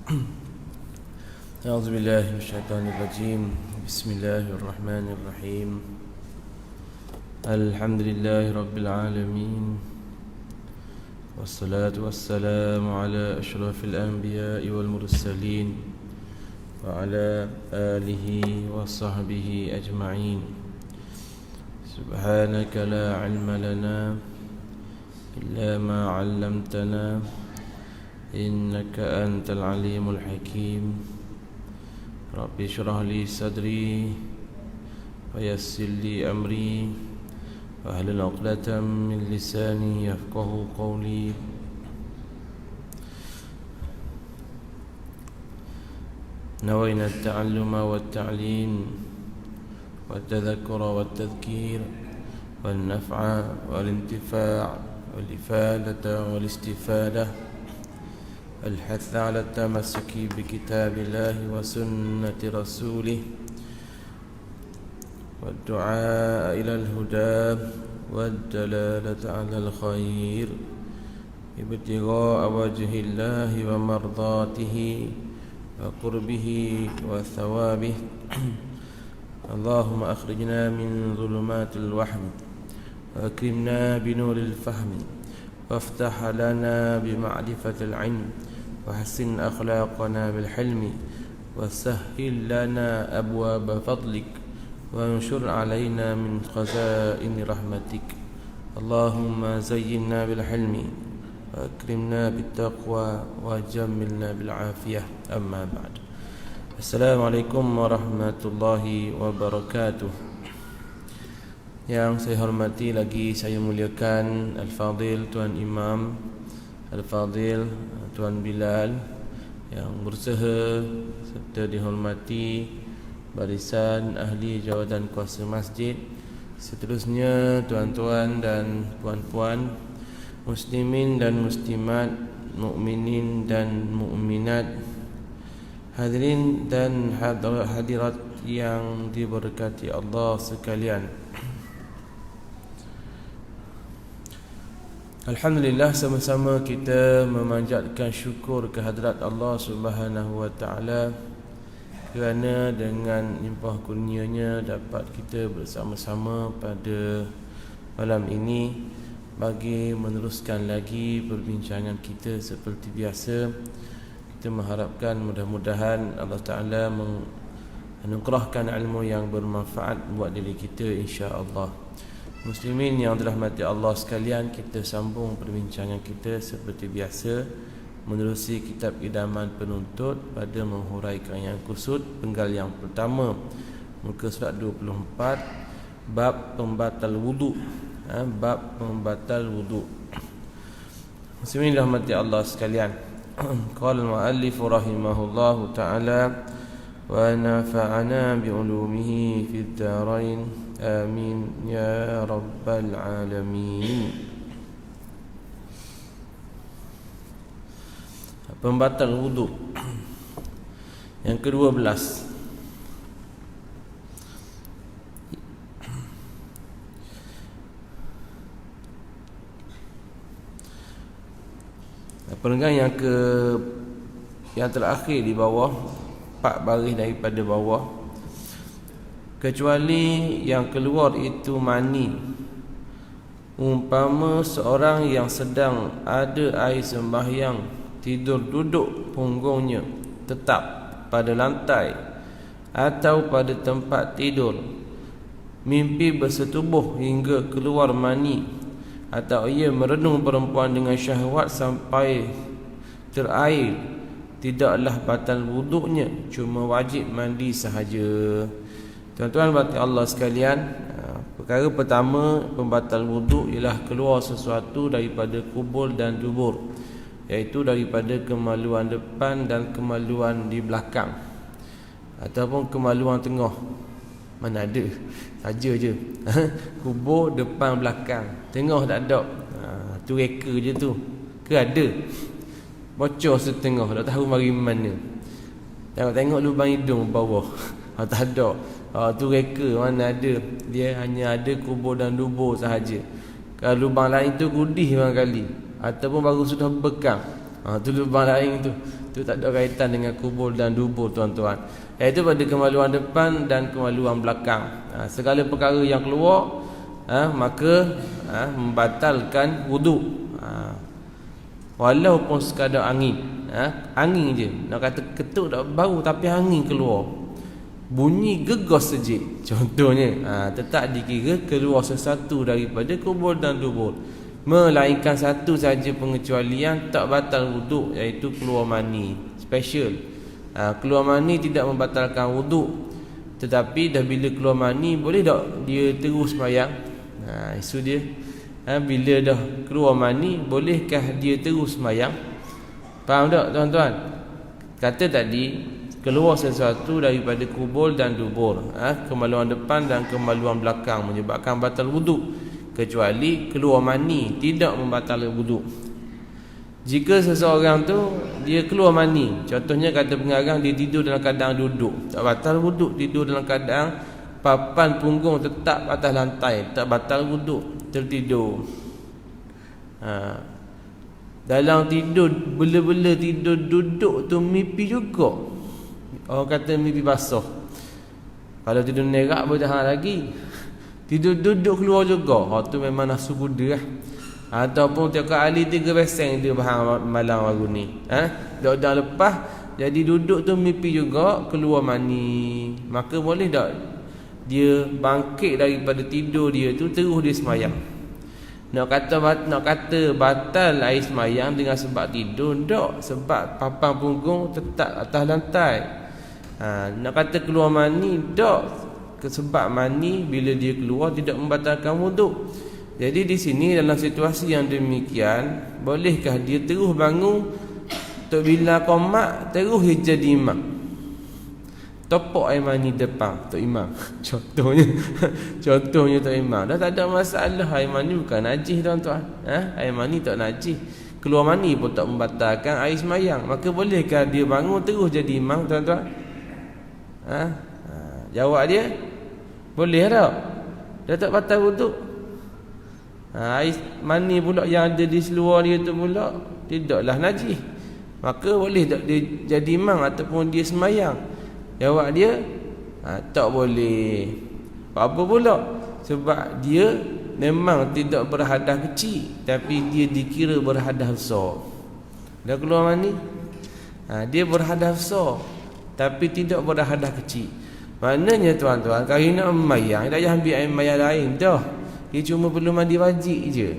أعوذ بالله من الشيطان الرجيم. بسم الله الرحمن الرحيم. الحمد لله رب العالمين، والصلاة والسلام على أشرف الأنبياء والمرسلين وعلى آله وصحبه أجمعين. سبحانك لا علم لنا إلا ما علمتنا إنك أنت العليم الحكيم. رب اشرح لي صدري ويسر لي أمري واحلل عقدة من لساني يفقه قولي. نوينا التعلم والتعليم والتذكر والتذكير والنفع والانتفاع والإفادة والاستفادة، الحث على التمسك بكتاب الله وسنة رسوله، والدعاء إلى الهدى والدلالة على الخير، ابتغاء وجه الله ومرضاته وقربه وثوابه. اللهم أخرجنا من ظلمات الوهم وأكرمنا بنور الفهم، وافتح لنا بمعرفة العلم، وحسن أخلاقنا بالحلم، وسهل لنا أبواب فضلك، وانشر علينا من خزائن رحمتك. اللهم زينا بالحلم وأكرمنا بالتقوى وجملنا بالعافية. أما بعد. Assalamualaikum warahmatullahi wabarakatuh. Yang saya hormati lagi saya muliakan Al-Fadhil Tuan Imam Al-Fadhil Tuan Bilal, yang berusaha serta dihormati barisan ahli jawatan kuasa masjid, seterusnya tuan-tuan dan puan-puan, muslimin dan muslimat, mukminin dan mukminat, hadirin dan hadirat yang diberkati Allah sekalian. Alhamdulillah, sama-sama kita memanjatkan syukur kehadrat Allah Subhanahu wa taala kerana dengan limpah kurnianya dapat kita bersama-sama pada malam ini bagi meneruskan lagi perbincangan kita seperti biasa. Kita mengharapkan mudah-mudahan Allah Ta'ala menganugerahkan ilmu yang bermanfaat buat diri kita, insya-Allah. Muslimin yang dirahmati Allah sekalian, kita sambung perbincangan kita seperti biasa menerusi kitab idaman penuntut pada menghuraikan yang kusut penggal yang pertama, muka surat 24, bab pembatal wudu. Bab pembatal wudu. Muslimin dirahmati Allah sekalian. Qala al-muallif rahimahullahu ta'ala wa nafa'ana bi'ulumihi fid darain amin ya rabbal alamin. Pembatal wudu yang ke-12. Perenggan yang terakhir di bawah, 4 baris daripada bawah, kecuali yang keluar itu mani, umpama seorang yang sedang ada air sembahyang tidur duduk punggungnya tetap pada lantai atau pada tempat tidur, mimpi bersetubuh hingga keluar mani, atau ia merenung perempuan dengan syahwat sampai terair, tidaklah batal wuduknya, cuma wajib mandi sahaja. Tuan-tuan berkata Allah sekalian, perkara pertama pembatal wuduk ialah keluar sesuatu daripada kubul dan dubur, iaitu daripada kemaluan depan dan kemaluan di belakang, ataupun kemaluan tengah. Mana ada, saja je. Kubur depan belakang, tengah tak ada. Tu reka je tu. Ke ada? Bocor setengah, tak tahu mari mana. Tengok lubang hidung bawah. Tak ada. Tu reka, mana ada. Dia hanya ada kubur dan dubur sahaja. Kalau lubang lain tu gudih barangkali, ataupun baru sudah bekam. Tu lubang lain tu. Tu tak ada kaitan dengan kubur dan dubur tuan-tuan. Iaitu pada kemaluan depan dan kemaluan belakang. Segala perkara yang keluar maka membatalkan wuduk. Walaupun sekadar angin. Angin je. Nak kata ketuk tak bau tapi angin keluar. Bunyi gegos saja. Contohnya, tetap dikira keluar sesuatu daripada kubur dan dubur. Melainkan satu saja pengecualian tak batal wuduk, iaitu keluar mani. Special. Keluar mani tidak membatalkan wuduk. Tetapi dah bila keluar mani, boleh tak dia terus sembahyang? Isu dia. Bila dah keluar mani, bolehkah dia terus sembahyang? Faham tak tuan-tuan? Kata tadi, keluar sesuatu daripada kubur dan dubur, kemaluan depan dan kemaluan belakang menyebabkan batal wuduk, kecuali keluar mani tidak membatalkan wuduk. Jika seseorang tu dia keluar mani, contohnya kata pengarang dia tidur dalam keadaan duduk, tak batal wuduk. Tidur dalam keadaan papan punggung tetap atas lantai, tak batal wuduk. Tertidur, dalam tidur, bela-bela tidur duduk tu mimpi juga. Orang kata mimpi basah. Kalau tidur nerak pun dah lagi. Tidur duduk keluar juga. Tu memang nafsu kuda lah. Ataupun tiap kali 3 beseng dia bahang malam baru ni. Dah lepas jadi duduk tu mimpi juga keluar mani. Maka boleh tak dia bangkit daripada tidur dia tu terus dia sembahyang? Nak kata batal air sembahyang dengan sebab tidur, tak, sebab papan punggung tetap atas lantai. Nak kata keluar mani, tak, sebab mani bila dia keluar tidak membatalkan wuduk. Jadi di sini dalam situasi yang demikian, bolehkah dia terus bangun tok bila qomat terus dia jadi imam? Topok air mani depan tok imam. Contohnya tok imam. Dah tak ada masalah, air mani bukan najis tuan-tuan. Air mani tak najis. Keluar mani pun tak membatalkan air sembahyang. Maka bolehkah dia bangun terus jadi imam tuan-tuan? Jawab dia, boleh tak? Dah tak batal wuduk. Air mani pula yang ada di seluar dia tu pula tidaklah najis. Maka boleh tak dia jadi imam ataupun dia sembahyang? Jawab dia, tak boleh. Apa pula? Sebab dia memang tidak berhadas kecil, tapi dia dikira berhadas besar. Dah keluar mani, dia berhadas besar, tapi tidak berhadas kecil. Maknanya tuan-tuan, kalau nak memayang, tak payah ambil air mayang lain dah. Dia cuma perlu mandi wajib je.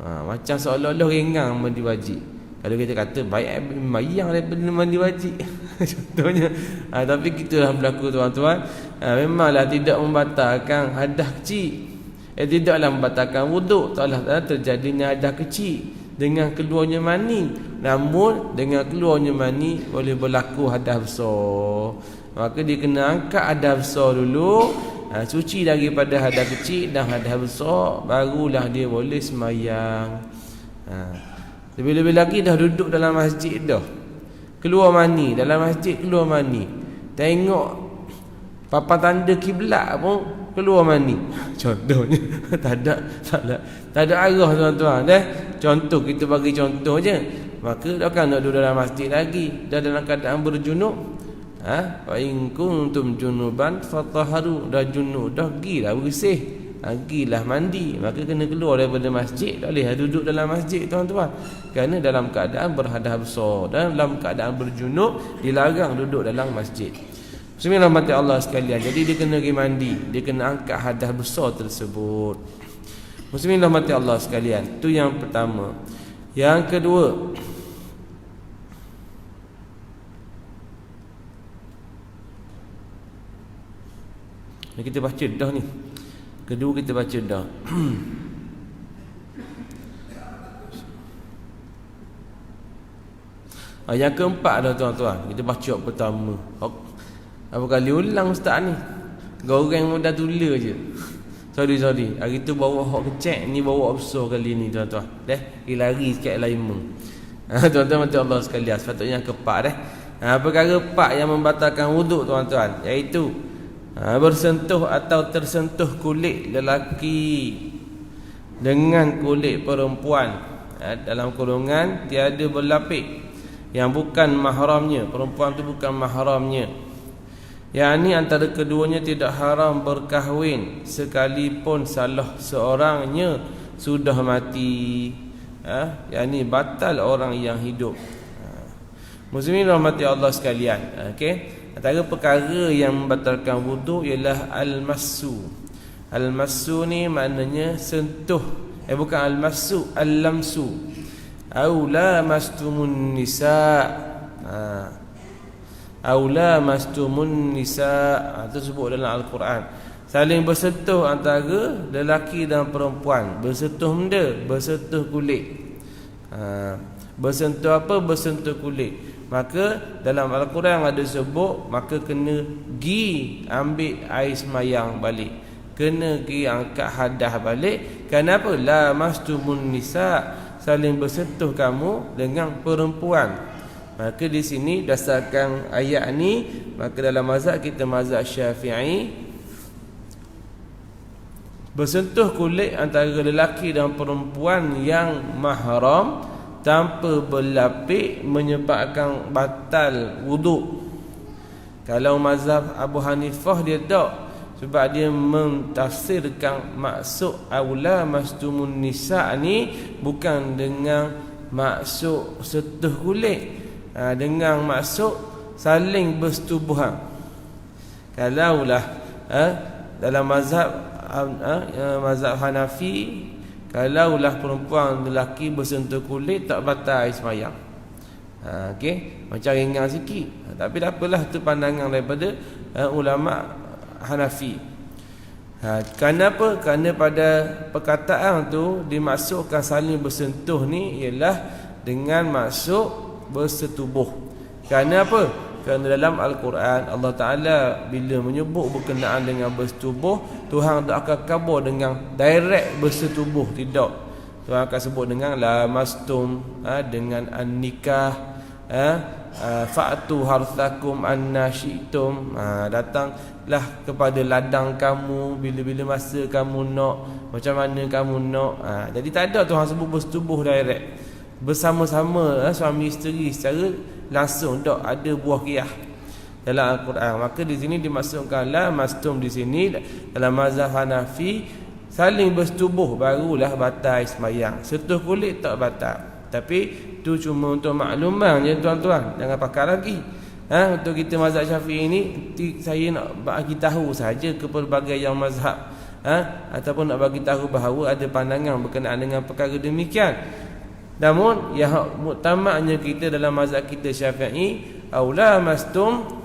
Macam seolah-olah ringan mandi wajib. Kalau kita kata baik mayang daripada mandi wajib contohnya. Tapi gitulah berlaku tuan-tuan. Memanglah tidak membatalkan hadas kecil. Tidaklah membatalkan wuduk. Taklah terjadinya hadas kecil dengan keluarnya mani. Namun dengan keluarnya mani boleh berlaku hadas besar. Maka dia kena angkat hadas besar dulu, suci daripada hadas kecil dan hadas besar, barulah dia boleh sembahyang. Lebih-lebih lagi dah duduk dalam masjid dah, keluar mani dalam masjid, keluar mani, tengok papan tanda kiblat pun keluar mani. Contohnya tak ada arah tuan-tuan. Contoh, kita bagi contoh je. Maka dah kan nak duduk dalam masjid lagi, dah dalam keadaan berjunub. Wa in kuntum junuban fatahharu, dah junub dah, gilah bersih, gilah mandi. Maka kena keluar daripada masjid, tak boleh duduk dalam masjid tuan-tuan, kerana dalam keadaan berhadas besar dan dalam keadaan berjunub dilarang duduk dalam masjid. Bismillah mati Allah sekalian. Jadi dia kena pergi mandi, dia kena angkat hadas besar tersebut. Bismillah mati Allah sekalian. Itu yang pertama. Yang kedua, kita baca dah ni. Kedua kita baca dah. Yang keempat dah tuan-tuan. Kita baca pertama. Apa kali ulang ustaz ni? Goreng mudah tula je. Sorry. Hari tu bawa hok kecek, ni bawa besar kali ni tuan-tuan. Lari sikit lima. Tuan-tuan mati Allah sekalian. Sepatutnya yang keempat perkara empat yang membatalkan wuduk tuan-tuan, iaitu bersentuh atau tersentuh kulit lelaki dengan kulit perempuan. dalam golongan tiada berlapik, yang bukan mahramnya, perempuan tu bukan mahramnya. Yang ni antara keduanya tidak haram berkahwin sekalipun salah seorangnya sudah mati. Yang ni batal orang yang hidup. Muslimin rahmati Allah sekalian. Okey, antara perkara yang membatalkan wuduk ialah al-massu. Al-massu ni maknanya sentuh. Bukan al-massu, al-lamsu. Aula mastumun nisa. Aula mastumun nisa. Itu sebut dalam Al-Quran. Saling bersentuh antara lelaki dan perempuan. Bersentuh benda, bersentuh kulit. Bersentuh apa? Bersentuh kulit. Maka dalam Al-Quran ada sebut, maka kena gi ambil air semayang balik, kena gi angkat hadas balik. Kenapa? La mastumun nisa, saling bersentuh kamu dengan perempuan. Maka di sini dasarkan ayat ni, maka dalam mazhab kita, mazhab Syafi'i, bersentuh kulit antara lelaki dan perempuan yang mahram tanpa berlapik menyebabkan batal wuduk. Kalau mazhab Abu Hanifah dia tak, sebab dia mentafsirkan maksud aula mastumun nisa ni bukan dengan maksud sentuh kulit, dengan maksud saling bersetubuhan. Kalaulah dalam mazhab Hanafi, kalaulah perempuan lelaki bersentuh kulit tak batal air semayang. Okey, macam ringan sikit, tapi tak apalah, tu pandangan daripada ulama Hanafi. Kenapa? Kerana pada perkataan tu dimaksudkan saling bersentuh ni ialah dengan maksud bersetubuh. Kerana apa? Kerana dalam Al-Quran Allah Ta'ala bila menyebut berkenaan dengan bersetubuh, Tuhan tak akan kabur dengan direct bersetubuh. Tidak, Tuhan akan sebut dengan lamastum, dengan an-nikah, fa'tu harthakum anna syi'tum, datanglah kepada ladang kamu bila-bila masa kamu nak, macam mana kamu nak. Jadi tak ada Tuhan sebut bersetubuh direct bersama-sama suami isteri secara langsung. Tak ada buah qiyah dalam Al-Quran. Maka di sini dimaksudkan la mastum, di sini dalam mazhab Hanafi saling bersetubuh barulah batal sembahyang. Sentuh kulit tak batal. Tapi tu cuma untuk makluman je tuan-tuan, jangan pakai lagi. Untuk kita mazhab Syafi'i ini, saya nak bagi tahu saja ke pelbagai yang mazhab, ataupun nak bagi tahu bahawa ada pandangan berkenaan dengan perkara demikian. Namun yang muktamadnya kita dalam mazhab kita Syafi'i, aula mastum,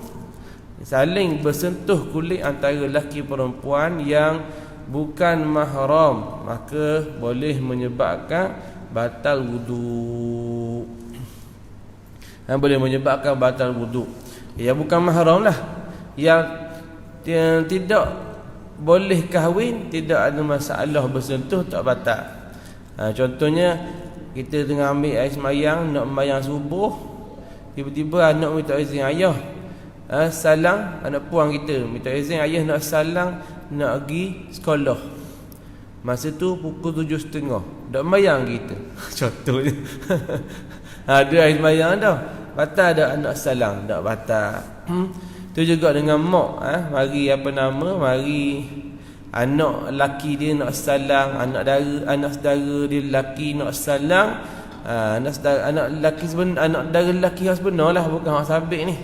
saling bersentuh kulit antara lelaki perempuan yang bukan mahram, maka boleh menyebabkan batal wudu. Boleh menyebabkan batal wudu. Ya, bukan mahram lah, yang tidak boleh kahwin, tidak ada masalah bersentuh, tak batal. Contohnya kita tengah ambil air semayang, nak sembahyang subuh, tiba-tiba anak minta izin ayah, salang, anak puang kita minta izin ayah nak salang, nak pergi sekolah. Masa tu pukul 7.30, tak sembahyang kita. Contohnya ada air semayang dah, batal dah anak salang? Tak batal. Tu juga dengan mak, mari mari anak laki dia nak salang, anak saudara dia laki nak salang, anak lelaki sebenar, anak saudara lelaki yang sebenar lah, bukan hak sabit ni,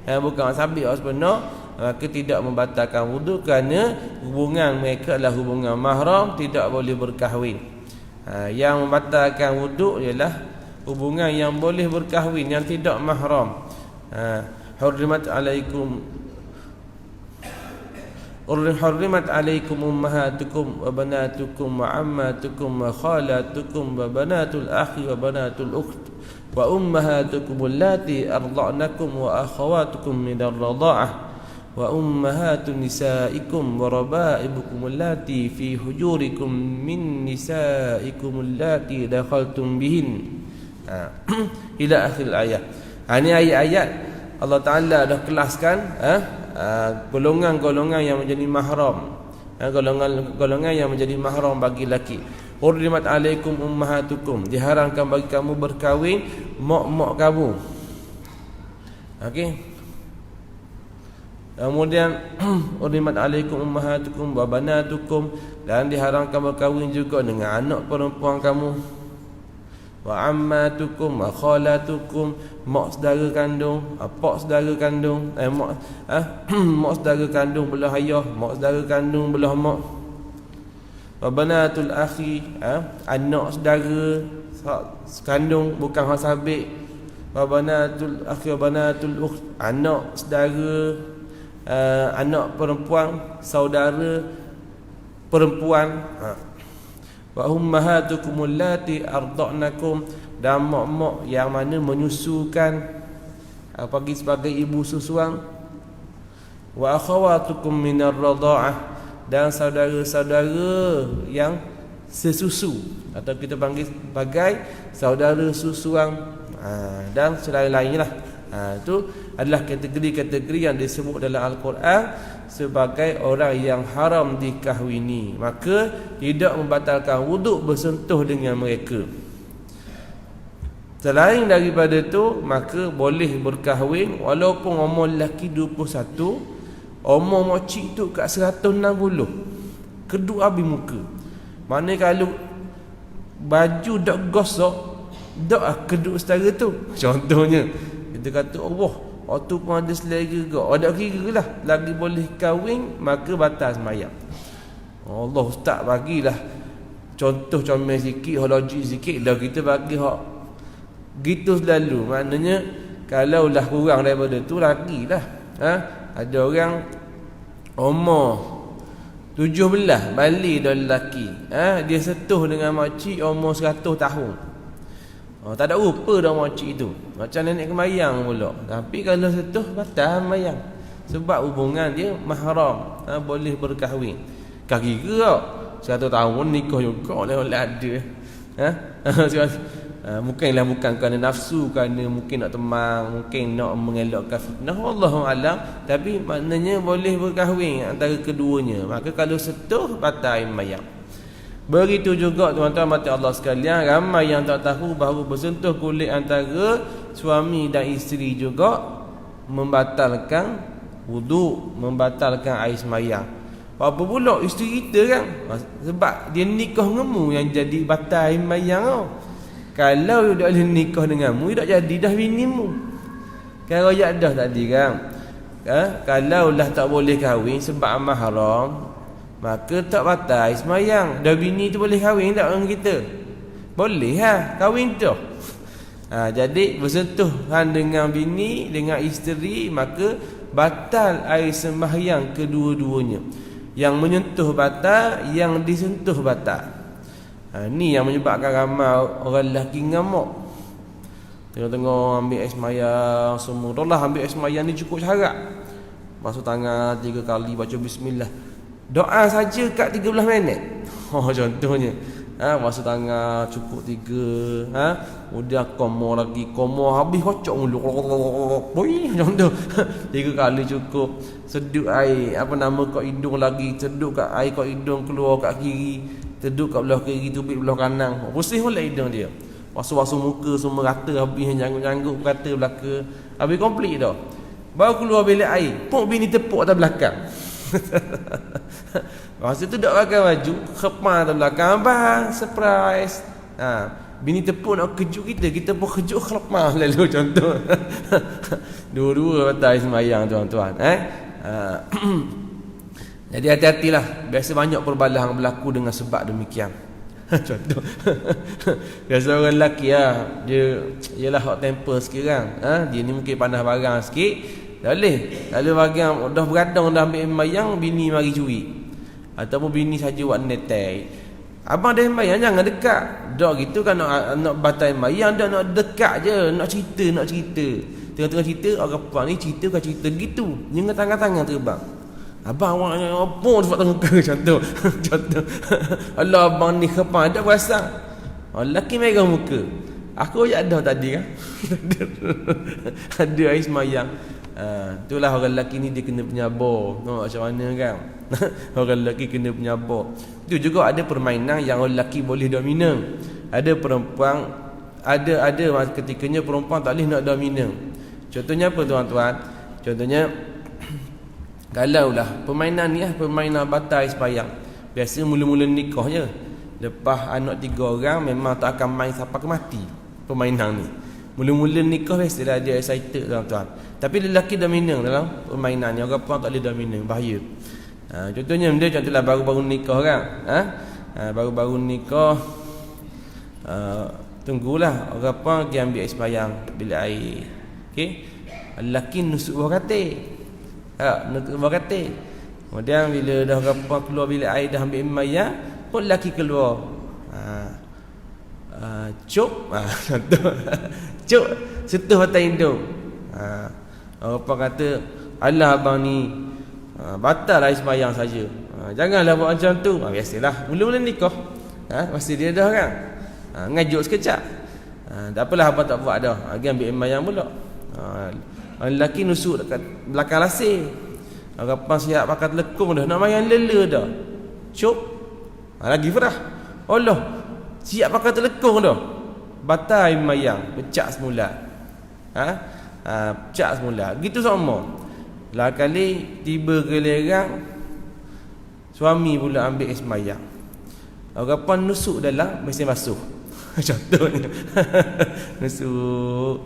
bukan hak sabit, hak sebenar. Maka tidak membatalkan wuduk, kerana hubungan mereka adalah hubungan mahram, tidak boleh berkahwin. Yang membatalkan wuduk ialah hubungan yang boleh berkahwin, yang tidak mahram. Hurrimat alaikum ummahatukum wa banatukum wa ammatukum wa khalatukum wa banatul akhi wa banatul ukht wa ummahatukum allati arda'nakum wa akhawatukum minar radha'ah wa ummahatun nisaikum wa raba'ibukum allati fi hujurikum min nisaikum allati dakhaltum bihin, ila akhir ayat. Ini ayat-ayat Allah Ta'ala dah kelaskan golongan-golongan yang menjadi mahram, golongan yang menjadi mahram bagi lelaki. Hurrimat alaikum ummahatukum, diharamkan bagi kamu berkahwin mak-mak kamu. Okey. Kemudian hurrimat alaikum ummahatukum wa banatukum, dan diharamkan berkahwin juga dengan anak perempuan kamu. Wa ammatukum wa khalatukum, mak saudara kandung, pak saudara kandung, mak saudara kandung belah ayah, mak saudara kandung belah mak. Wa banatul akhi, anak saudara kandung bukan hak sabik. Wa banatul akhi wa banatul ukht, anak saudara, anak perempuan, saudara perempuan. Wa ummahatukum allati arda'nakum, dan mak-mak yang mana menyusukan, bagi sebagai ibu susuan. Wa akhawatukum minar radha'ah, dan saudara-saudara yang sesusu, atau kita panggil sebagai saudara susuan, dan selain-lainnya lah. Itu adalah kategori-kategori yang disebut dalam Al-Quran sebagai orang yang haram dikahwini. Maka tidak membatalkan wuduk bersentuh dengan mereka. Selain daripada itu, maka boleh berkahwin walaupun umur lelaki 21, umur mocik tu kat 160, keduk habis muka. Mana kalau baju dak gosok, dak keduk setara tu. Contohnya kita kata Allah, waktu pun ada selera ke, ada kira lah, lagi boleh kahwin, maka batal sembahyang. Allah ustaz bagilah contoh comel sikit, logik sikit dah, kita bagi hak gitu selalu. Maknanya kalau lah kurang daripada tu lagilah. Ada orang umur 17 balik dah lelaki, dia setuh dengan makcik umur 100 tahun. Tak ada rupa dah makcik tu, macam nenek kemayang pula. Tapi kalau setuh batal sembahyang, sebab hubungan dia mahram, boleh berkahwin. Kaki ke 100 tahun nikah juga oleh ada. Mungkinlah bukan kerana nafsu, kerana mungkin nak temang, mungkin nak mengelakkan fitnah, wallahu alam. Tapi maknanya boleh berkahwin antara keduanya. Maka kalau setuh batal sembahyang. Begitu juga tuan-tuan mati Allah sekalian, ramai yang tak tahu bahawa bersentuh kulit antara suami dan isteri juga membatalkan wuduk, membatalkan air sembahyang. Apa pula isteri kita kan, sebab dia nikah denganmu yang jadi batal air sembahyang tau. Kalau dia boleh nikah denganmu, dia tak jadi dah binimu. Kan royak dah tadi kan. Kalau lah tak boleh kahwin sebab mahram, maka tak batal sembahyang. Dah bini tu boleh kahwin tak dengan kita? Boleh kahwin tu. Jadi bersentuhan dengan bini, dengan isteri, maka batal air sembahyang kedua-duanya. Yang menyentuh batal, yang disentuh batal. Ni yang menyebabkan ramai orang lelaki ngamuk. Tengok-tengok ambil air sembahyang semua. Dah lah ambil air sembahyang ni cukup syarat. Basuh tangan 3 kali, baca bismillah. Doa saja kat 13 minit. Contohnya basuh tangan cukup 3, kemudian komo lagi, komo habis kocok mulu. Contoh 3 kali cukup. Sedut air kat hidung lagi, sedut kat air kat hidung, keluar kat kiri, sedut kat belah kiri, tubik belah kanan. Bersih pula hidung dia. Basuh-basuh muka semua rata, habis janggut-janggut kata belaka. Habis komplit dah. Baru keluar bilik air, pok bini tepuk atas belakang. Masa tu dak pakai baju, khepah atas belakang, bang, surprise. Bini tepuk nak kejut kita pun kejut khepah lalu contoh. Dua-dua batal sembahyang tuan-tuan. Jadi hati-hatilah, biasa banyak perbalahan berlaku dengan sebab demikian. Contoh biasa orang lelaki dia ialah hot temper sikit kan. Dia ni mungkin pandai barang sikit, dah boleh. Lalu bagian dah beradang, dah ambil sembahyang, bini mari curi. Ataupun bini saja buat netai. Abang dah sembahyang, jangan dekat. Dak gitu kan nak batal sembahyang, dak nak dekat je, nak cerita. Tengah-tengah cerita, orang perempuan ni cerita bukan cerita gitu. Dengan tangan-tangan terbang. Abang awak apa sebab tangan ke contoh. Allah abang ni kepan tak perasan. Lelaki merah muka. Aku ayat dah tadi kan. Ada air semayang. Itulah orang lelaki ni dia kena penyabar. Tengok macam mana kan. Orang lelaki kena penyabar. Itu juga ada permainan yang orang lelaki boleh dominan. Ada perempuan, ada ketikanya perempuan tak boleh nak dominan. Contohnya apa tuan-tuan? Contohnya kalaulah permainan ni permainan batai sembahyang. Biasa mula-mula nikah je. Lepas anak 3 orang memang tak akan main sampai ke mati permainan ni. Mula-mula nikah biasalah dia excited tuan-tuan. Tapi lelaki dominan dalam permainan ni, orang perempuan tak boleh dominan, bahaya. Contohnya dia contohlah baru-baru nikah kan. Baru-baru nikah, tunggulah orang perempuan pergi ambil air sembahyang bilik air. Okey. Lelaki nusuk bawah katil. Nusuk bawah katil. Kemudian bila dah orang perempuan keluar bilik air dah ambil sembahyang, pun lelaki keluar. Cuk. Cuk, sentuh batang hidung. Orang perempuan kata, alah abang ni batal air sembahyang saja. Janganlah buat macam tu. Biasalah mula-mula nikah, mesti dia dah kan, ngajuk sekejap. Tak apalah abang tak buat dah. Lagi ambil sembahyang pula. Lelaki nusuk dekat belakang lasir. Orang perempuan siap pakai telekung dah, nak main lela dah. Cuk. Lagi farah. Allah, siap pakai telekung dah. Batal air sembahyang, pecah semula. Pecah semula. Gitu sama. Lah kali tiba giliran suami pula ambil air sembahyang. Orang pun nusuk dalam mesin basuh. Contohnya. Nusuk.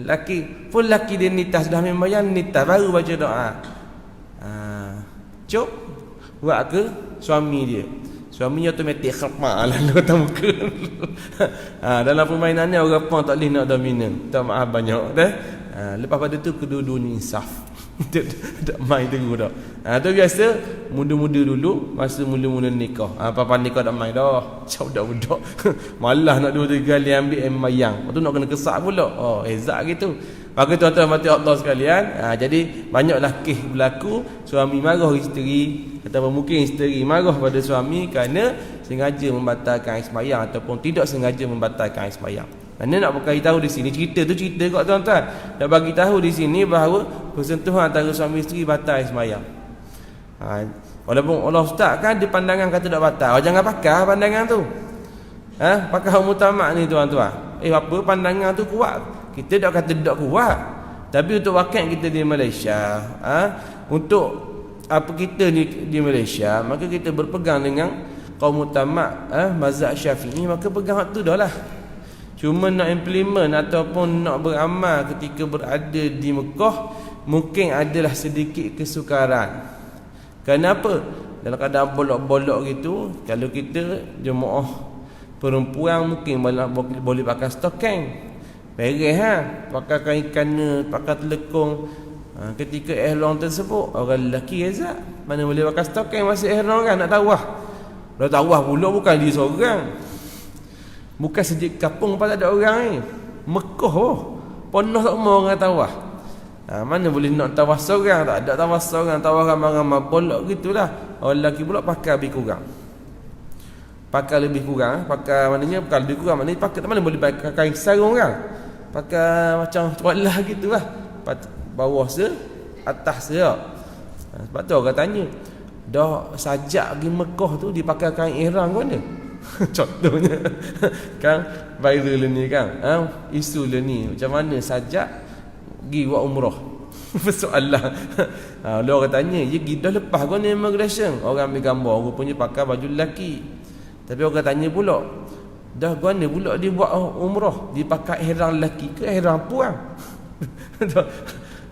Laki dia nitas dah ambil sembahyang, nitas baru baca doa. Cuk. Buat ke suami dia. Suaminya automatik khapma lalu atas muka. Dalam permainan ni orang pun tak boleh nak dominan. Tak maaf banyak dah. Lepas pada tu kedua-duanya insaf. Tak main terus dah. Tu biasa muda-muda dulu, masa mula-mula nikah. Apa-apa nikah tak main dah. Macam budak-budak. Malah nak 2-3 kali ambil sembahyang. Lepas tu nak kena kesak pula. Ezak gitu. Maka tuan-tuan mati Allah sekalian, jadi banyaklah kes berlaku suami marah isteri, ataupun mungkin isteri marah pada suami kerana sengaja membatalkan air sembahyang ataupun tidak sengaja membatalkan air sembahyang. Mana nak bagi tahu di sini, cerita tu cerita kat tuan-tuan. Nak bagi tahu di sini bahawa persentuhan antara suami isteri batal air sembahyang. Walaupun Allah Ustaz kan di pandangan kata tak batal. Jangan pakai pandangan tu. Pakai mutamak ni tuan-tuan. Apa pandangan tu kuat. Kita tak kata tak kuat. Tapi untuk wakil kita di Malaysia, untuk apa kita di Malaysia, maka kita berpegang dengan kaum mutamak mazhab Syafi'i, maka pegang hak tu dah lah. Cuma nak implement ataupun nak beramal ketika berada di Mekah, mungkin adalah sedikit kesukaran. Kenapa? Dalam keadaan bolok-bolok gitu, kalau kita jemaah perempuan mungkin boleh pakai stokeng. Beres pakai kain kana, pakai telekung. Ketika ihram tersebut, orang lelaki ezak, mana boleh pakai stokeng masa ihram kan, nak tawaf. Dah tawaf pula bukan dia seorang. Bukan sejak kampung pun tak ada orang ni. Mekah penuh semua orang tawaf. Mana boleh nak tawaf seorang, tak ada tawaf seorang, tawaf ramai-ramai bolok gitulah. Orang lelaki pula pakai lebih kurang. Pakai lebih kurang, pakai maknanya pakai lebih kurang, maknanya pakai mana boleh pakai kain sarung kan. Pakai macam tualah gitulah. Bawah se, atas se. Sebab tu orang tanya, dah sajak pergi Mekah tu dipakai kain ihram ke mana? Contohnya kan viral ni kan. Isu ni macam mana sajak pergi buat umrah. Persoalan. Lalu orang tanya, "Ya dah lepas kau ni immigration?" Orang ambil gambar rupanya pakai baju lelaki. Tapi orang tanya pula, dah guna pula dia buat umrah, dia pakai ihram lelaki ke ihram puang?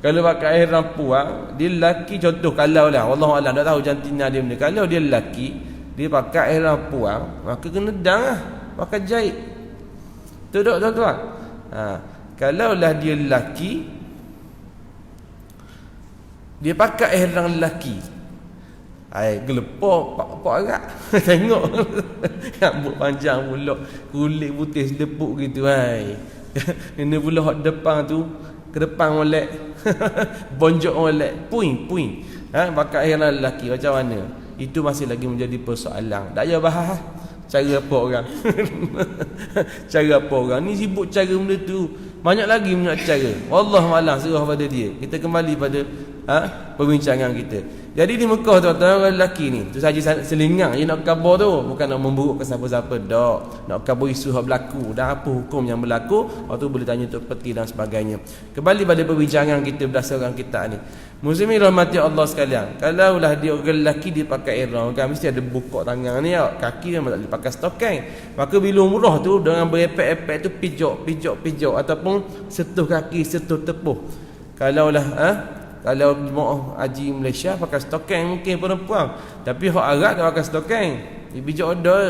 Kalau pakai ihram puang, dia lelaki, contoh kalau lah wallahu a'lam, tak tahu jantina dia benda. Kalau dia lelaki, dia pakai ihram puang, maka kena dang lah, pakai jahit. Tu tak tuan-tuan? Kalau lah dia lelaki, dia pakai ihram lelaki, gelepok pak agak. Tengok rambut panjang pula, kulit putih sedepuk gitu Ini pula hot depan tu, ke depan molek. Bonjok molek, puing. Pakai ihram lelaki macam mana? Itu masih lagi menjadi persoalan. Tak payah bahas cara apa orang. Cara apa orang ni sibuk cara benda tu. banyak lagi punya cara. Wallahu a'lam, serah pada dia. Kita kembali pada perbincangan kita. Jadi di Mekah tuan-tuan, orang lelaki ni tu saja selingang je nak khabar tu, bukan nak memburukkan siapa-siapa dak, nak khabar isu yang berlaku dan apa hukum yang berlaku. Waktu boleh tanya untuk peti dan sebagainya. Kembali pada perbincangan kita berdasarkan kita ni. Muslimin rahmati Allah sekalian, kalaulah dia orang lelaki dia pakai ihram kan, mesti ada buka tangan ni, kaki dia tak boleh pakai stokeng. Maka bila umrah tu dengan berepek-epek tu pijak ataupun sentuh kaki, sentuh tepuh. Kalau jemaah haji Malaysia pakai stokeng mungkin perempuan, tapi hak Arab tak pakai stokeng, dia pijak order.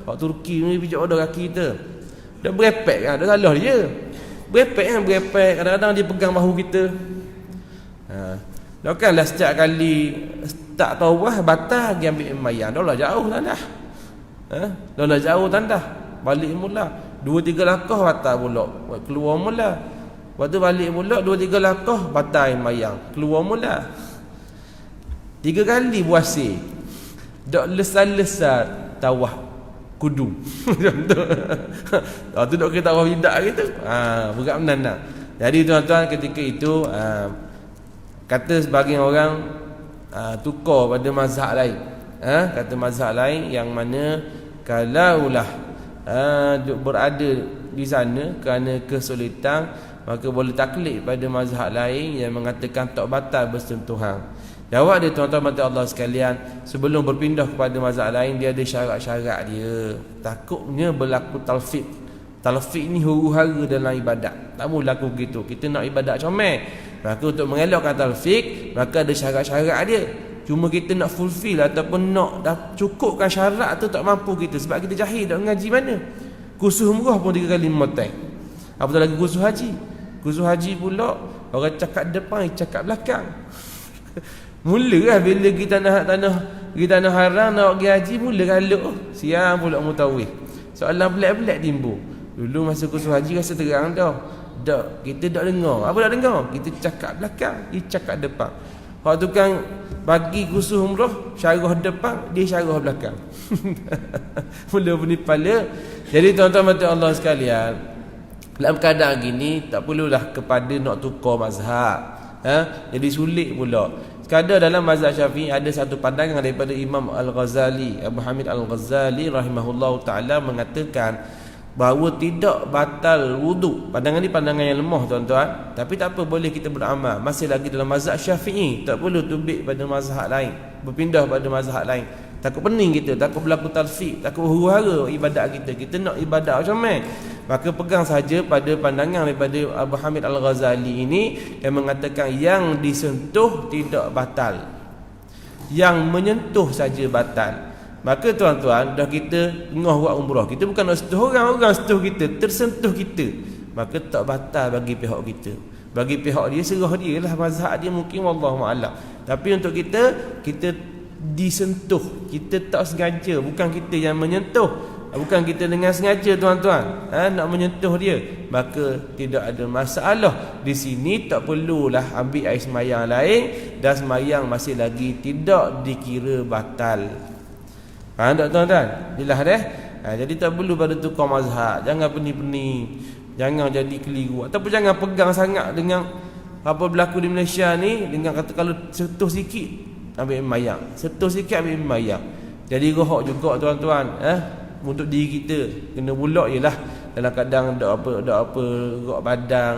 Hak Turki ni pijak order kaki kita. Dia berepek kan, dia salah dia. Berepek kadang-kadang dia pegang bahu kita. Dah kanlah setiap kali tak tawaf batal dia ambil mayang. Dah lah jauh tandah. Dah lah jauh tandah. Balik mula 2-3 langkah batal pula. Keluar mula. Waktu balik pula 2-3 langkah batal mayang. Keluar mula. 3 kali puasa. Dak lesar-lesar tawaf kudu. Tu dak kita tawaf bidak gitu. Berat menanam. Jadi tuan-tuan ketika itu kata sebahagian orang tukar pada mazhab lain. Kata mazhab lain yang mana kalaulah berada di sana kerana kesulitan, maka boleh taklid pada mazhab lain yang mengatakan tak batal bersentuhan. Jawab dia tuan-tuan mata Allah sekalian, sebelum berpindah kepada mazhab lain dia ada syarat-syarat dia. Takutnya berlaku talfiq. Talfiq ni huru-hara dalam ibadat. Tak boleh laku begitu. Kita nak ibadat comel. Maka untuk mengelakkan talfiq, maka ada syarat-syarat dia. Cuma kita nak fulfill ataupun nak dah cukupkan syarat tu tak mampu kita, sebab kita jahil tak mengaji mana. Kursus umrah pun 3 kali memotong. Apatah lagi kursus haji. Kursus haji pula orang cakap depan, cakap belakang. Mulalah bila kita tanah haram nak pergi haji, mula galuk. Siang pula mutawif. Soalan pelik-pelik timbul. Dulu masa kursus haji rasa terang dah. Kita tak dengar. Apa tak dengar? Kita cakap belakang, dia cakap depan. Hak tukang bagi kursus umrah syarah depan, dia syarah belakang. Mula penipala. Jadi tuan-tuan mata Allah sekalian, dalam keadaan gini tak perlulah kepada nak tukar mazhab. Jadi sulit pula. Sekadar dalam mazhab Syafi'i ada satu pandangan daripada Imam Al-Ghazali, Abu Hamid Al-Ghazali rahimahullahu taala mengatakan bahawa tidak batal wuduk. Pandangan ni pandangan yang lemah tuan-tuan, tapi tak apa, boleh kita beramal. Masih lagi dalam mazhab Syafi'i, tak perlu tubik pada mazhab lain, berpindah pada mazhab lain. Takut pening kita, takut berlaku talfiq, takut huru-hara ibadat kita. Kita nak ibadat macam mana? Maka pegang saja pada pandangan daripada Abu Hamid Al-Ghazali ini yang mengatakan yang disentuh tidak batal, yang menyentuh saja batal. Maka tuan-tuan, dah kita tengah buat umrah, kita bukan nak sentuh orang sentuh kita, tersentuh kita, maka tak batal bagi pihak kita. Bagi pihak dia, serah dia lah, mazhab dia mungkin wallahu a'lam. Tapi untuk kita disentuh, kita tak sengaja, bukan kita yang menyentuh, bukan kita dengan sengaja tuan-tuan nak menyentuh dia, maka tidak ada masalah. Di sini tak perlulah ambil air semayang lain, dan semayang masih lagi tidak dikira batal. Faham tak tuan-tuan? Jelas dah. Jadi tak perlu pada tukar mazhab. Jangan pening-pening, jangan jadi keliru, ataupun jangan pegang sangat dengan apa berlaku di Malaysia ni, dengan kata kalau sentuh sikit ambil mayang, sentuh sikit ambil mayang. Jadi rohak juga tuan-tuan, untuk diri kita kena bulak je lah. Dalam kadang dak apa gerak badan,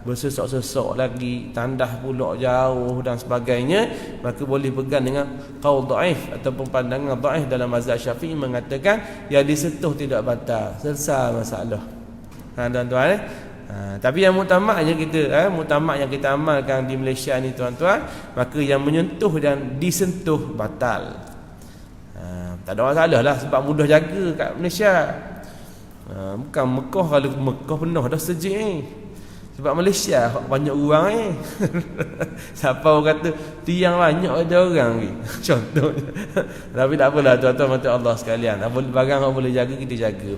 bersesok-sesok lagi, tandah pula jauh dan sebagainya, maka boleh pegang dengan qaul dhaif ataupun pandangan dhaif dalam mazhab Syafi'i mengatakan yang disentuh tidak batal, selesai masalah. Tuan-tuan tapi yang muktamad je kita muktamad yang kita amalkan di Malaysia ni tuan-tuan, maka yang menyentuh dan disentuh batal. Tak ada masalah lah, sebab mudah jaga kat Malaysia. Bukan Mekah, kalau Mekah penuh dah sejik ni. Sebab Malaysia banyak orang siapa orang kata tiang banyak ada orang ni contohnya. Tapi tak apalah tuan-tuan mata Allah sekalian, barang yang boleh jaga kita jaga.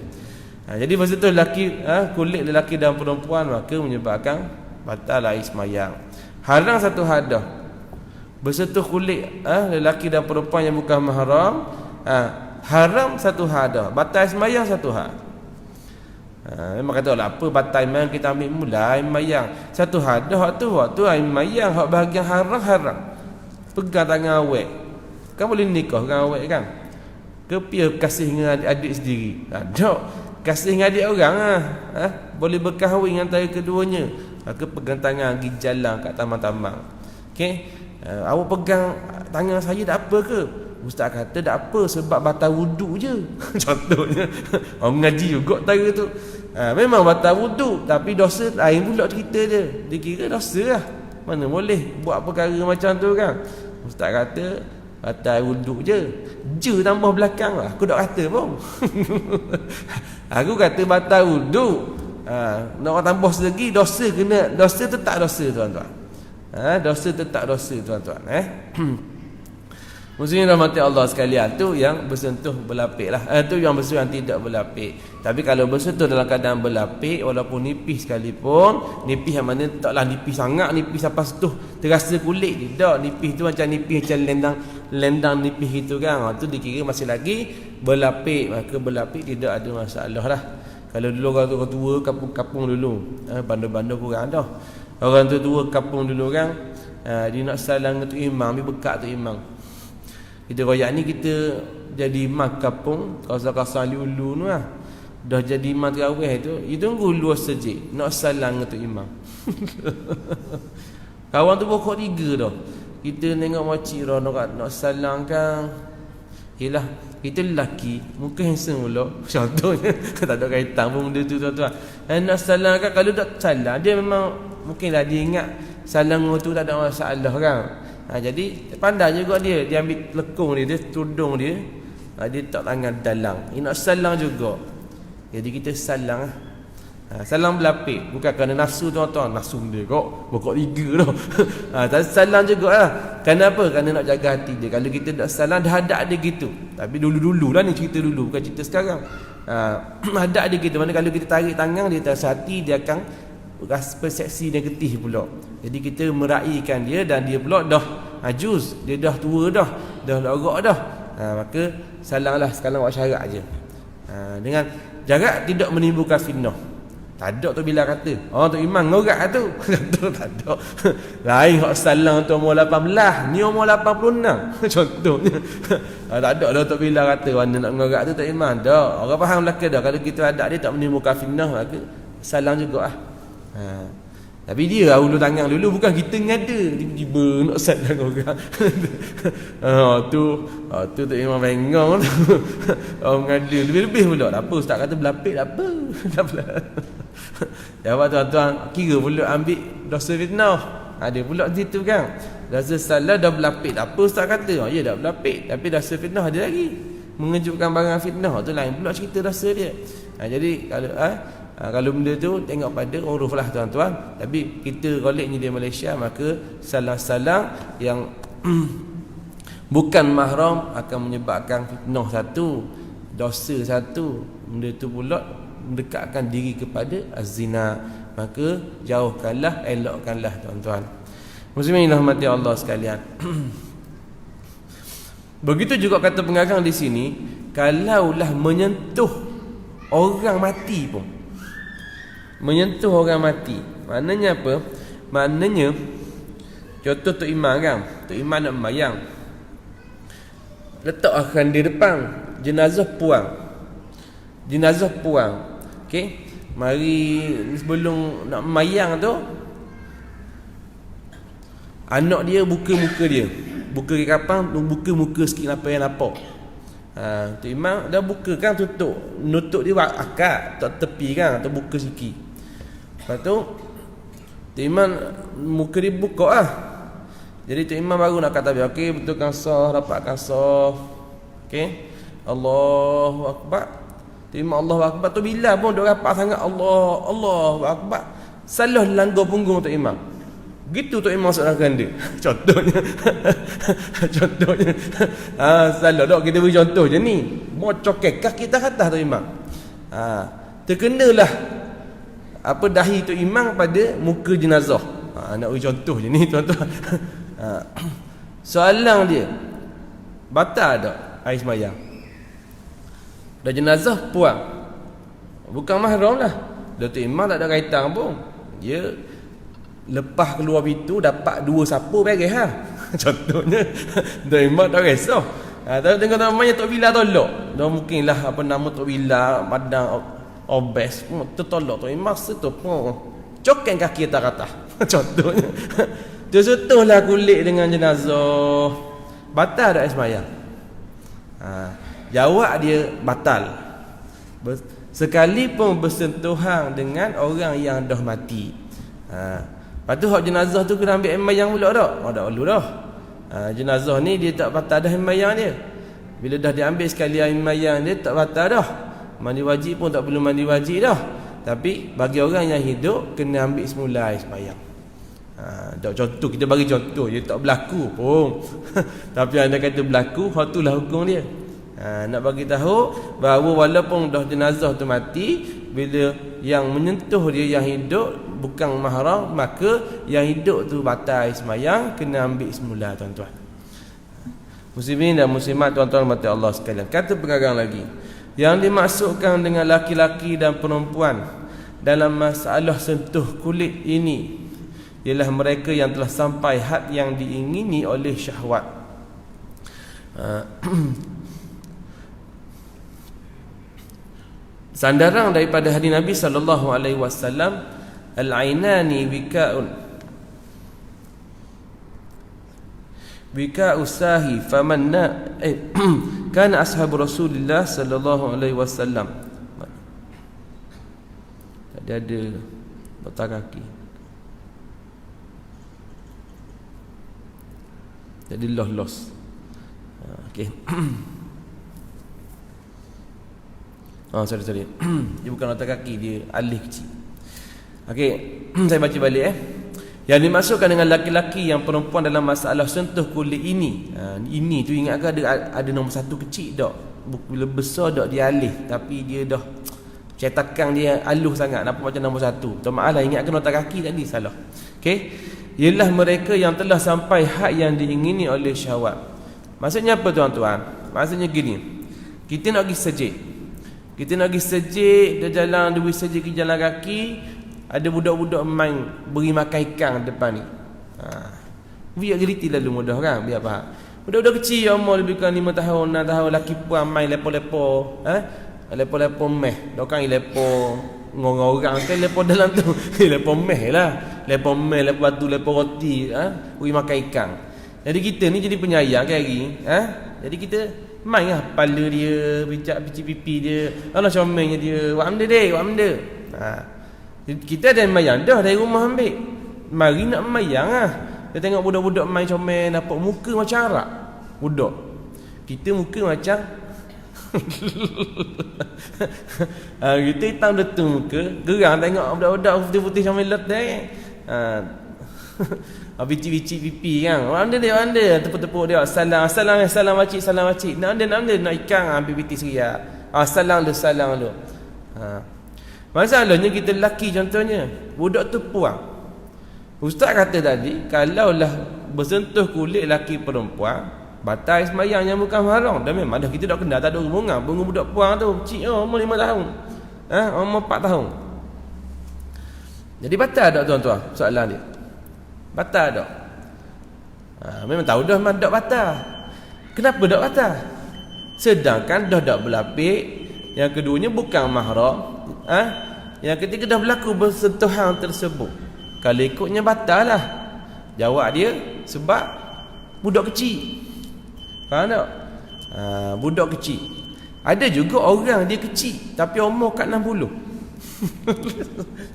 Jadi masa tu lelaki kulit lelaki dan perempuan, maka menyebabkan batal air semayang. Haram satu hadah bersentuh kulit lelaki dan perempuan yang bukan mahram, haram satu hadah, batal air semayang satu had. Memang kata lah apa batal iman kita ambil mula air mayang. Satu hadah waktu air mayang hak bahagian haram. Pegang tangan awak. Kan boleh nikah dengan awak kan? Ke pia kasih dengan adik-adik sendiri. Tak. Kasih dengan adik orang boleh berkahwin antara keduanya. Maka pegang tangan pergi jalan kat taman-taman. Okey. Awak pegang tangan saya tak apa ke? Ustaz kata tak apa sebab batal wuduk je. Contohnya. Orang mengaji juga tahu tu. Memang batal wuduk tapi dosa lain pula cerita dia. Dia kira dosa lah. Mana boleh buat perkara macam tu kan? Ustaz kata batal wuduk je. Je tambah belakang lah. Aku tak kata pun. Aku kata batal wuduk. Nak tambah lagi dosa kena dosa tetap dosa tuan-tuan. Dosa tetap dosa tuan-tuan. Muslimin rahmati Allah sekalian, tu yang bersentuh berlapik lah. Tu yang bersentuh yang tidak berlapik. Tapi kalau bersentuh dalam keadaan berlapik, walaupun nipis sekalipun, nipis yang mana taklah nipis sangat, nipis sampai sentuh terasa kulit je. Tak, nipis tu macam nipis macam lendang nipis itu kan. Tu dikira masih lagi berlapik. Maka berlapik tidak ada masalah lah. Kalau dulu orang tua kapung dulu, bandar-bandar kurang dah. Orang tua kapung dulu kan, dia nak salam dengan tu imam, dia bekat tu imam. Kita royak ni kita jadi imam kapung, kawasan-kawasan Liulu tu lah. Dah jadi imam terawih tu, dia tunggu luar sejik nak salam dengan tu imam. Kawan tu pokok 3 dah. Kita tengok makcik dah nak salam kan. Yelah, kita lelaki, muka handsome pula. Contohnya, tak ada kaitan pun benda tu tuan-tuan. Nak salam kan, kalau tak salam, dia memang mungkinlah dia ingat salam tu tak ada masalah kan. Jadi pandai juga dia ambil lekung dia tudung dia, dia tak tangan dalam. Dia nak salam juga. Jadi kita salam lah. Salam berlapik, bukan kerana nafsu tuan-tuan, nafsu dia kok pokok 3 dah. Tapi salam juga lah. Kenapa? Kerana nak jaga hati dia. Kalau kita tak salam dah hadap dia gitu. Tapi dulu-dulu lah ni, cerita dulu, bukan cerita sekarang. Hadap dia gitu. Mana kalau kita tarik tangan dia terasa hati, dia akan rasa persepsi negatif pula. Jadi kita meraihkan dia dan dia pula dah ajuz, dia dah tua dah lorak dah. Maka salanglah sekarang buat syarat je. Dengan jarak tidak menimbulkan fitnah. Tak ada tu bila kata tu imam ngorak tu. Tak ada. Lain hak salang tu umur 18, ni umur 86 contohnya. Tak ada dah tu bila kata mana nak ngorak tu tak imam dah. Orang faham belaka dah. Kalau kita ada dia tak menimbulkan fitnah, maka salang juga tapi dia ulu tangan dulu, bukan kita ngada tiba-tiba nak salam orang. Tu tak imam bengong tu. Orang ngada lebih-lebih pula. Tak apa ustaz kata berlapik tak apa. Tak apa. Jawab tuan-tuan, kira pula ambil dosa fitnah. Ada pula situ kan. Dosa salah dah berlapik tak apa ustaz kata. Ya dah berlapik, tapi dosa fitnah ada lagi. Mengejutkan barang fitnah tu lain pula cerita dosa dia. Jadi kalau benda tu tengok pada uruf lah tuan-tuan. Tapi kita goleknya di Malaysia, maka salah-salah yang bukan mahram akan menyebabkan fitnah satu, dosa satu. Benda tu pula mendekatkan diri kepada az-zina. Maka jauhkanlah, elokkanlah tuan-tuan. Muslimin rahmati Allah sekalian. Begitu juga kata pengarang di sini, kalaulah menyentuh orang mati pun. Menyentuh orang mati, maknanya apa? Maknanya contoh Tok Imam kan, Tok Imam nak membayang, letak akan di depan jenazah puang. Okey, mari sebelum nak membayang tu, anak dia buka muka dia, buka kapang, buka muka sikit apa yang nampak. Tok Imam dah buka kan, nutup dia akad tak tepi kan, atau buka sikit. Lepas tu Tok Imam muka dia buka lah. Jadi Tok Imam baru nak kata okey, betulkan sah, rapatkan sah. Okey, Allahu Akbar. Tok Imam Allahu Akbar tu bila pun duk rapat sangat, Allahu Akbar, salah langgar punggung Tok Imam. Gitu Tok Imam masuk dalam keranda. Contohnya salah tak, kita beri contoh je ni. Bocor kekah kita kata Tok Imam. Terkenalah apa dahi Tok Imam pada muka jenazah. Nak beri contoh je ni tuan-tuan. Soalan dia, batal tak air semayang? Dah jenazah puang. Bukan mahram lah. Datuk Imam tak ada kaitan pun. Dia lepas keluar pintu dapat 2 sapu beres ha. Contohnya Datuk Imam tak kisah. Tapi tengok namanya Tok Bila tolak. Dah mungkinlah apa nama Tok Bila padang obes tertolak Tok Imam tu pun cokan kaki atas atas. Contohnya. Tersentuhlah kulit dengan jenazah. Batal tak sembahyang? Jawab dia batal. Sekalipun bersentuhan dengan orang yang dah mati. Lepas tu hak jenazah tu kena ambil sembahyang pula tak? Tak perlu dah. Jenazah ni dia tak batal dah sembahyang dia. Bila dah diambil sekali sembahyang dia tak batal dah. Mandi wajib pun tak perlu mandi wajib dah. Tapi bagi orang yang hidup kena ambil semula sembahyang. Contoh kita bagi contoh dia tak berlaku pun. Tapi anda kata berlaku, hak itulah hukum dia. Nak bagi tahu bahawa walaupun dah jenazah tu mati, bila yang menyentuh dia yang hidup bukan mahram, maka yang hidup tu batal sembahyang, kena ambil semula tuan-tuan. Muslimin dan muslimat tuan-tuan mati Allah sekalian. Kata pengarang lagi, yang dimaksudkan dengan laki-laki dan perempuan dalam masalah sentuh kulit ini ialah mereka yang telah sampai had yang diingini oleh syahwat. Sandaran daripada hadis Nabi sallallahu alaihi wasallam, al-ainani wika usahi famanna kana ashabu Rasulillah sallallahu alaihi wasallam. Tadi ada batang kaki. Jadi los. Okey. Sorry. Dia bukan otak kaki, dia alih kecil. Okey, saya baca balik Yang dimaksudkan dengan laki-laki yang perempuan dalam masalah sentuh kulit ini. Ini tu ingat ke ada nombor 1 kecil tak? Bila besar tak dia alih, tapi dia dah cetakan dia halus sangat, nampak macam nombor 1. Tak maaflah, ingat ke otak kaki tadi salah. Okey. Ialah mereka yang telah sampai had yang diingini oleh syahwat. Maksudnya apa tuan-tuan? Maksudnya gini. Kita nak pergi sejid. Kita nak pergi sejid, dia jalan, dia pergi sejid ke jalan kaki, ada budak-budak main beri makan ikan depan ni. Biar geriti lalu mudah kan, biar faham. Budak-budak kecil umur lebih kurang 5 tahun, 6 tahun, laki puan main lepo-lepo, lepo-lepo meh. Dokang lepo ngorang orang kan lepo dalam tu. Lepo meh lah. Lepo meh, lepo batu, lepo roti, beri makan ikan. Jadi kita ni jadi penyayang kan hari, jadi kita main lah kepala dia, bincang pici-pipi dia. Allah comelnya dia. Buat benda dek, buat benda. Kita ada mayang dah dari rumah ambil. Mari nak mayang lah. Dia tengok budak-budak main comel, nampak muka macam Arab. Budak. Kita muka macam kita hitam detung muka. Gerang tengok budak-budak putih-putih comel letak. Bici-bici pipi kan. Anda tepuk-tepuk dia. Salam makcik, salam makcik. Nak ikan ambil biti seria. Salam lu. Masalahnya kita lelaki contohnya, budak tu puang. Ustaz kata tadi, kalaulah bersentuh kulit lelaki perempuan, batal sembahyang yang bukan mahram. Dan memang dah kita dah kenal, tak ada hubungan. Budak puang tu kecil, umur 5 tahun. Umur 4 tahun. Jadi batal tak tuan-tuan? Soalan dia. Batal tak? Memang tahu dah memang tak batal. Kenapa tak batal? Sedangkan dah tak berlapik. Yang keduanya bukan mahram. Yang ketiga dah berlaku bersentuhan tersebut. Kalau ikutnya batal lah. Jawab dia sebab budak kecil. Faham tak? Budak kecil. Ada juga orang dia kecil tapi umur kat 60.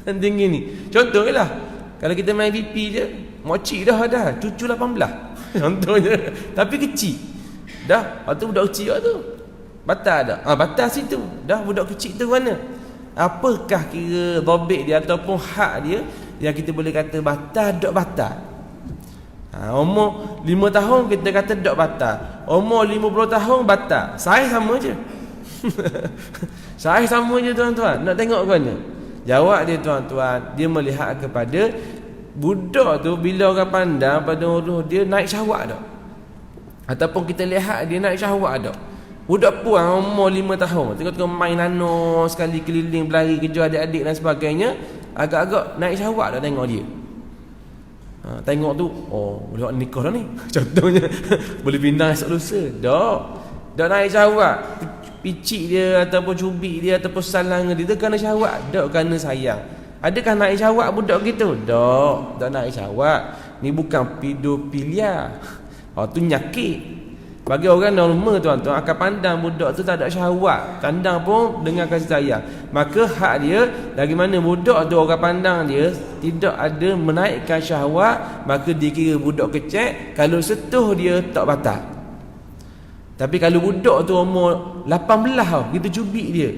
Tinggi ni. Contohnya lah, kalau kita main pipi je, mocik dah ada, cucu 18. Contohnya. Tapi kecil. Dah, waktu budak kecil tu. Batal tak? Batal situ. Dah budak kecil tu mana? Apakah kira dhabit dia ataupun hak dia yang kita boleh kata batal tak batal? Umur 5 tahun kita kata tak batal. Umur 50 tahun batal. Saiz sama je. Saiz sama je tuan-tuan. Nak tengok ke mana? Jawab dia tuan-tuan, dia melihat kepada budak tu bila orang pandang pada urus dia naik syahwat tak? Ataupun kita lihat dia naik syahwat tak? Budak puang umur 5 tahun tengok-tengok main nano sekali keliling berlari kejar adik-adik dan sebagainya, agak-agak naik syahwat dah tengok dia. Tengok tu, oh budak nikah dah ni. Contohnya boleh pindah esok lusa. Dak naik syahwat. Picik dia ataupun cubik dia ataupun salang dia, dia kerana syahwat, dak kerana sayang. Adakah naik syahwat budak gitu? Dak naik syahwat. Ni bukan pedofilia. Tu nyakit. Bagi orang normal tuan-tuan akan pandang budak tu tak ada syahwat, pandang pun dengan kasih sayang. Maka hak dia, dari mana budak tu orang pandang dia tidak ada menaikkan syahwat, maka dikira budak kecil. Kalau sentuh dia tak batal. Tapi kalau budak tu umur 18 tau, kita cubik dia,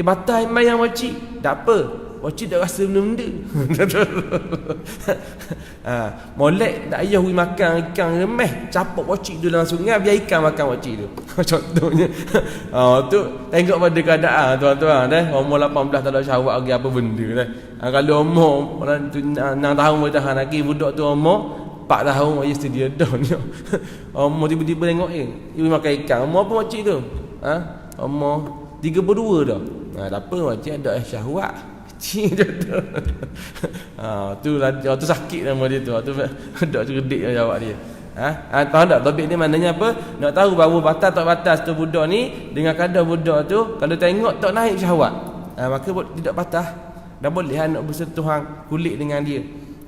batal main yang wacik. Tak apa, wacik dah rasa benda-benda. Molek tak payah pergi makan ikan remeh, capuk wacik tu langsung sungai, biar ikan makan wacik tu. Contohnya tu tengok pada keadaan tuan-tuan dah. Umur 18 tak ada syahwat lagi apa benda dah. Kalau umur 6 tahun boleh tahan lagi, budak tu umur 4 tahun aja sedia dah ni. Umur tiba-tiba tengok ibu makan ikan. Umur apa wacik tu? Umur 32 dah. Tak apa, wacik ada syahwat. Cing je tu. Tu sakit nama dia tu. Tu dak cerdik jawab dia. Tahu tak topik ni maknanya apa? Nak tahu bahawa batal tak batal tu budak ni, dengan kadar budak tu kalau tengok tak naik syahwat, maka tidak batal. Dah boleh nak bersentuhan kulit dengan dia.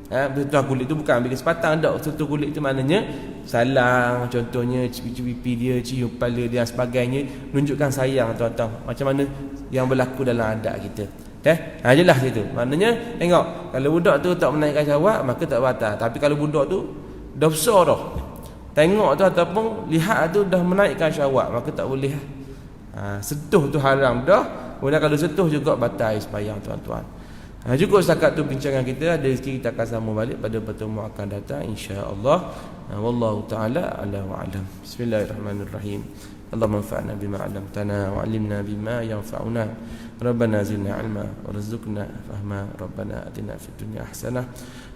Bersentuhan kulit tu bukan ambil kesempatan, tak sentuh kulit tu maknanya salang, contohnya cium pipi dia, cium kepala dia dan sebagainya, menunjukkan sayang tuan-tuan. Macam mana yang berlaku dalam adat kita. Jelas itu. Maknanya tengok, kalau budak tu tak menaikkan syahwat maka tak batal. Tapi kalau budak tu dah besar dah, tengok tu ataupun lihat tu dah menaikkan syahwat, maka tak boleh. Sentuh tu haram dah. Kemudian kalau sentuh juga batal sembahyang tuan-tuan. Cukup setakat tu bincangan kita. Ada rezeki kita akan sambung balik pada pertemuan akan datang insya-Allah. Wallahu taala a'lam wa a'lam. Bismillahirrahmanirrahim. اللهم انفعنا بما علمتنا وعلمنا بما ينفعنا ربنا زدنا علما وارزقنا فهما ربنا آتنا في الدنيا حسنة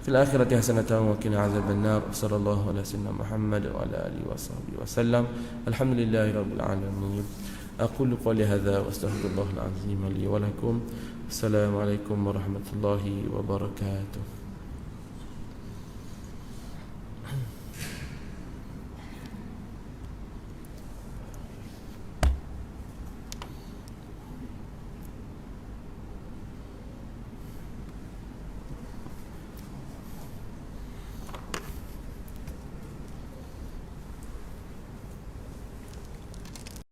في الآخرة حسنة وقنا عذاب النار وصلى الله على سيدنا محمد وعلى آله وصحبه وسلم الحمد لله رب العالمين أقول قولي هذا وأستغفر الله العظيم لي ولكم السلام عليكم ورحمة الله وبركاته.